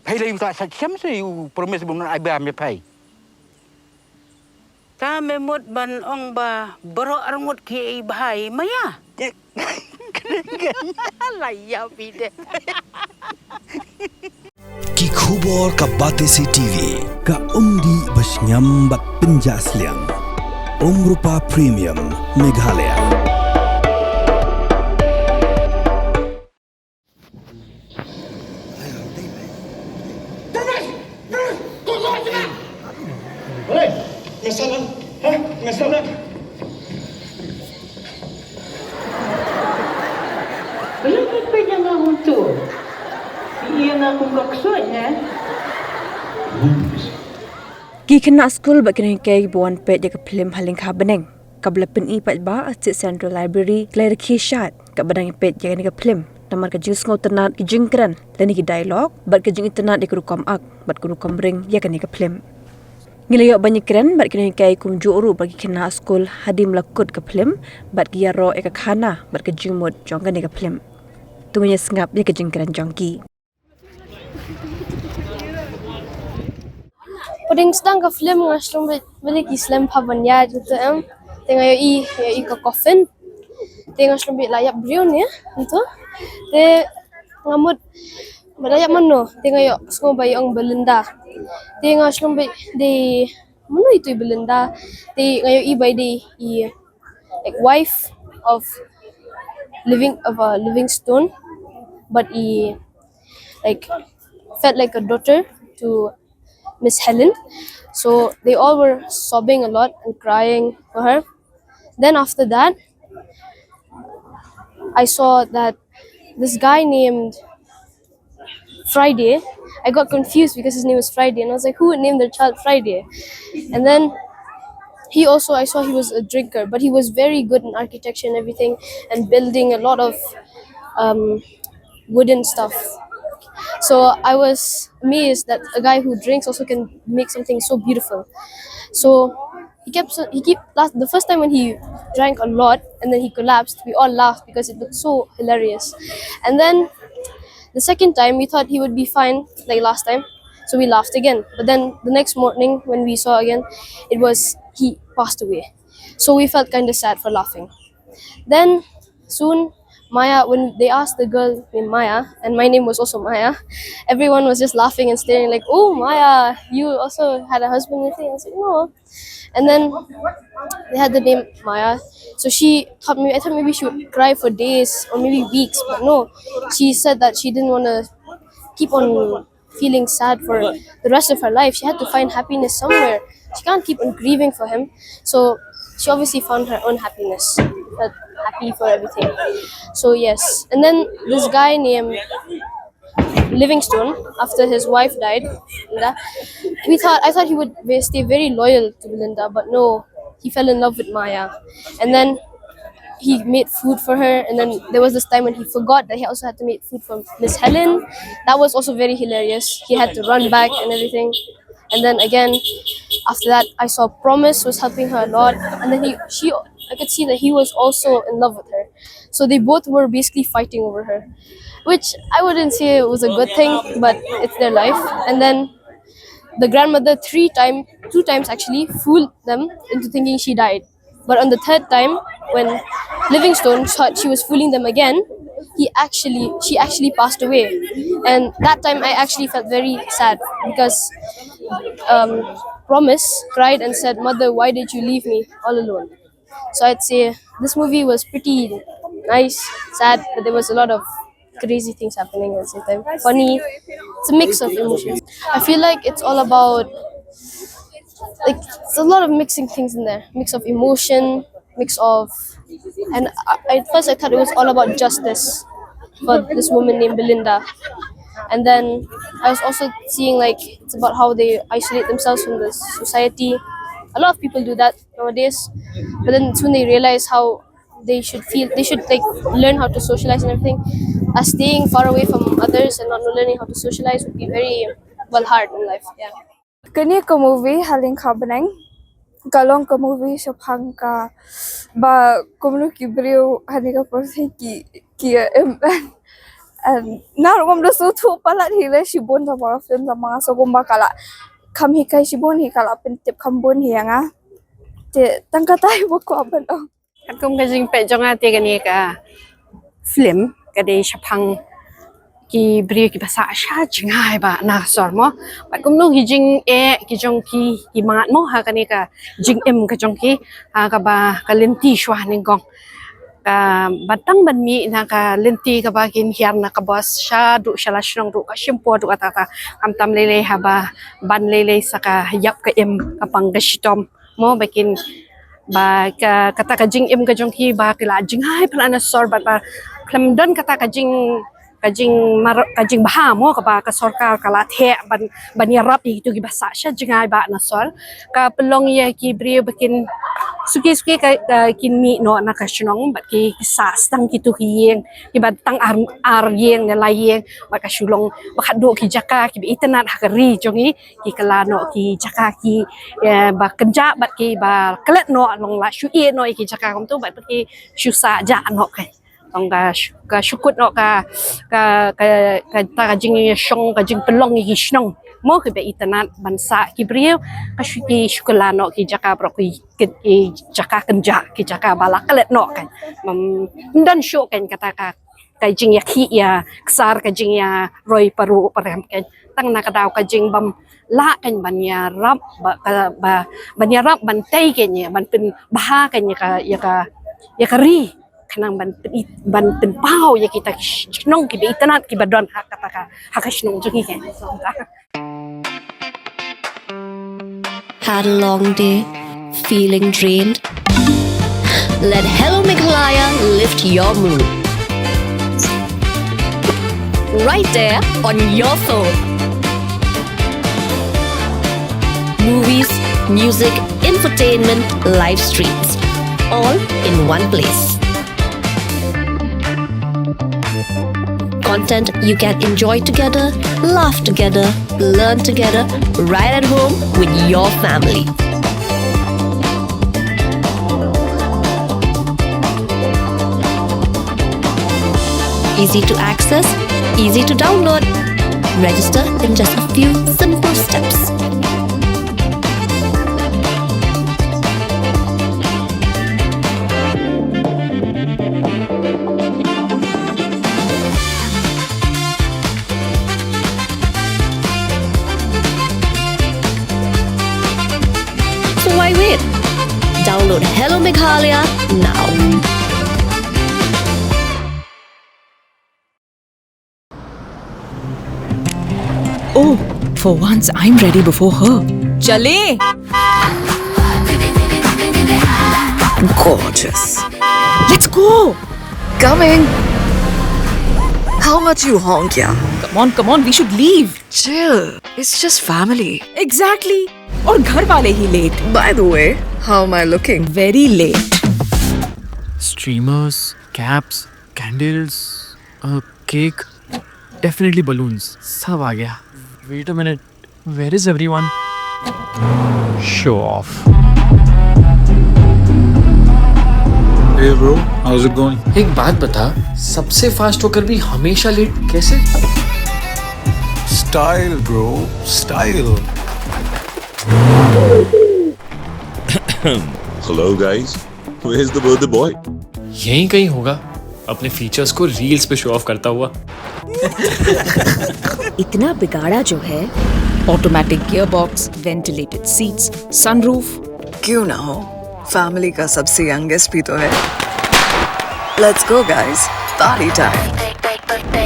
Pei le ta sa chem se u promise bung ai ba me pei. Ta me mot ban ong ba bro arngot ki bahai maya. Laya pide. Ki khubor ka bate si TV ka umdi bas nyambat penjaslian. Rupa Premium Meghalaya. Boleh? Masalah? Hah? Masalah? Kenapa kau jangan untuk? Ia nak maksudnya. Khynnah Skul bak Nonghikai buan Peit je ke Phlim Lyngkha Bneng. Kabla Pei Peit ba at Central Library Rkhie Shaid ke Bneng Peit je ke Phlim. Namar ke jing ngau tenat ke jing kran dan ki dialog bat ke jing tenat de kurukam ak bat kurukam ring ya ke Phlim. Ngilayo banyak kran bat ke Nonghikai kum juru bagi Khynnah Skul hadim lakut ke Phlim bat ki yaro ke Khynnah bat ke jing mod jong ke Phlim. Tunggunya sengap ya ke jing kran jongki. Puding stang ka Phlim ngashlum beli Islam pavanya gitu tengah i ka coffin tengah ngashlum layak brion ya itu te ngamut layak mano tengah yo semua bayi ong Belinda tengah ngashlum de mano itu Belinda te ngayo i by the like wife of Livingstone but like felt like a daughter to Miss Helen. So they all were sobbing a lot and crying for her. Then after that, I saw that this guy named Friday. I got confused because his name was Friday, and I was like, who would name their child Friday? And then I saw he was a drinker, but he was very good in architecture and everything, and building a lot of wooden stuff. So I was amazed that a guy who drinks also can make something so beautiful. So the first time when he drank a lot and then he collapsed, we all laughed because it looked so hilarious. And then the second time we thought he would be fine like last time, so we laughed again. But then the next morning when we saw again, it was he passed away. So we felt kind of sad for laughing. Then soon Maya, when they asked the girl named Maya, and my name was also Maya, everyone was just laughing and staring like, oh Maya, you also had a husband and everything. I said, no. And then they had the name Maya. So I thought maybe she would cry for days or maybe weeks, but no. She said that she didn't want to keep on feeling sad for the rest of her life. She had to find happiness somewhere. She can't keep on grieving for him. So she obviously found her own happiness. Happy for everything. So yes. And then this guy named Livingstone, after his wife died, Linda, I thought he would stay very loyal to Belinda, but no, he fell in love with Maya. And then he made food for her, and then there was this time when he forgot that he also had to make food for Miss Helen. That was also very hilarious. He had to run back and everything. And then again, after that, I saw Promise was helping her a lot, and then I could see that he was also in love with her. So they both were basically fighting over her, which I wouldn't say it was a good thing, but it's their life. And then the grandmother two times actually, fooled them into thinking she died. But on the third time, when Livingstone thought she was fooling them again, she actually passed away. And that time I actually felt very sad because Promise cried and said, "Mother, why did you leave me all alone?" So I'd say this movie was pretty nice, sad, but there was a lot of crazy things happening at the same time. Funny. It's a mix of emotions. I feel like it's all about, like, it's a lot of mixing things in there. Mix of emotion, and at first I thought it was all about justice for this woman named Belinda. And then I was also seeing like it's about how they isolate themselves from the society. A lot of people do that nowadays, but then soon they realize how they should like learn how to socialize and everything. As staying far away from others and not learning how to socialize would be very hard in life. Yeah. Kini ke movie Lyngkha Bneng. Kalong ke movie Shopang ka ba kumlu ki brio hani ka porsi ki And now I'm just so too palat hile shibun sama film sama so gumba kala kam hikai shibun hi kala pentip kambun hi anga te tangkatai buku apa dong. Akum ka jing pe jonga te gani ka Phlim ka de shapang ki bri ki basa sha jingai ba na sor mo ba kum no ki jing ki jong ki mat mo ha kani ka jing ka jong ki ha ka ba ka lenti shwa ning gong ka batang ban mi na ka lenti ka ba kin hiam na ka bos sha du shala shnong du ka shimpo du ata ta kam tam lele ha ba ban lele saka yap ka ka pang ka shitom mo ba kin ba ka kata ka jing ka jong ki ba kila jingai pala na sor ba klam don kata ka jing baha mo ka ba ka sorkar kala the ban ya rap itu ki basa sha jingai ba na sor ka pelong ya ki brio bakin suki ka kin mi no na ka shnong ba ki sa stang ki tu ki yeng ki ba tang ar yeng na la yeng ba ka shulong ba khadu ki jaka ki itenat hakari jongi ki kala no ki jaka ki ba kenja ba ki ba klet no long la shu e no ki jaka kom tu ba ki shu sa ja no kai tong ka shukut no ka ta jing shong ka jing pelong ki shnong mo ki be itanat bansa ki brio ka shuki shukula no ki jaka pro ki jaka kenja ki jaka bala kalet no kan dan show kan kata ka jing ya khi ya ksar ka jing ya roi paru param kan tang na ka daw ka jing bam la kan ban ya rap ban ya rap ban tai kan ya ban pen baha kan ya ka ri kanang ban pen pau ya kita nong ki be itanat ki badon ha kata ka nong jungi kan Had a long day, feeling drained? Let Hello Meghalaya lift your mood. Right there on your phone. Movies, music, infotainment, live streams, all in one place. Content you can enjoy together, laugh together, learn together, right at home with your family. Easy to access, easy to download. Register in just a few simple steps. Why wait? Download Hello Meghalaya now. Oh, for once I'm ready before her. Chale! Gorgeous. Let's go! Coming. How much you honk, yeah? Come on, we should leave. Chill. It's just family. Exactly. और घर वाले ही late. By the way, how am I looking? Very late. Streamers, caps, candles, a cake, definitely balloons. सब आ गया. Wait a minute. Where is everyone? Show off. Hey bro, how's it going? एक बात बता, सबसे fast होकर भी हमेशा late कैसे? Style bro, style. Hello guys, where's the birthday boy? यहीं कहीं होगा, अपने फीचर्स को रील्स पे शो ऑफ करता हुआ. इतना बिगाड़ा जो है. Automatic gearbox, ventilated seats, sunroof. क्यों ना हो? Family का सबसे youngest भी तो है. Let's go guys, party time.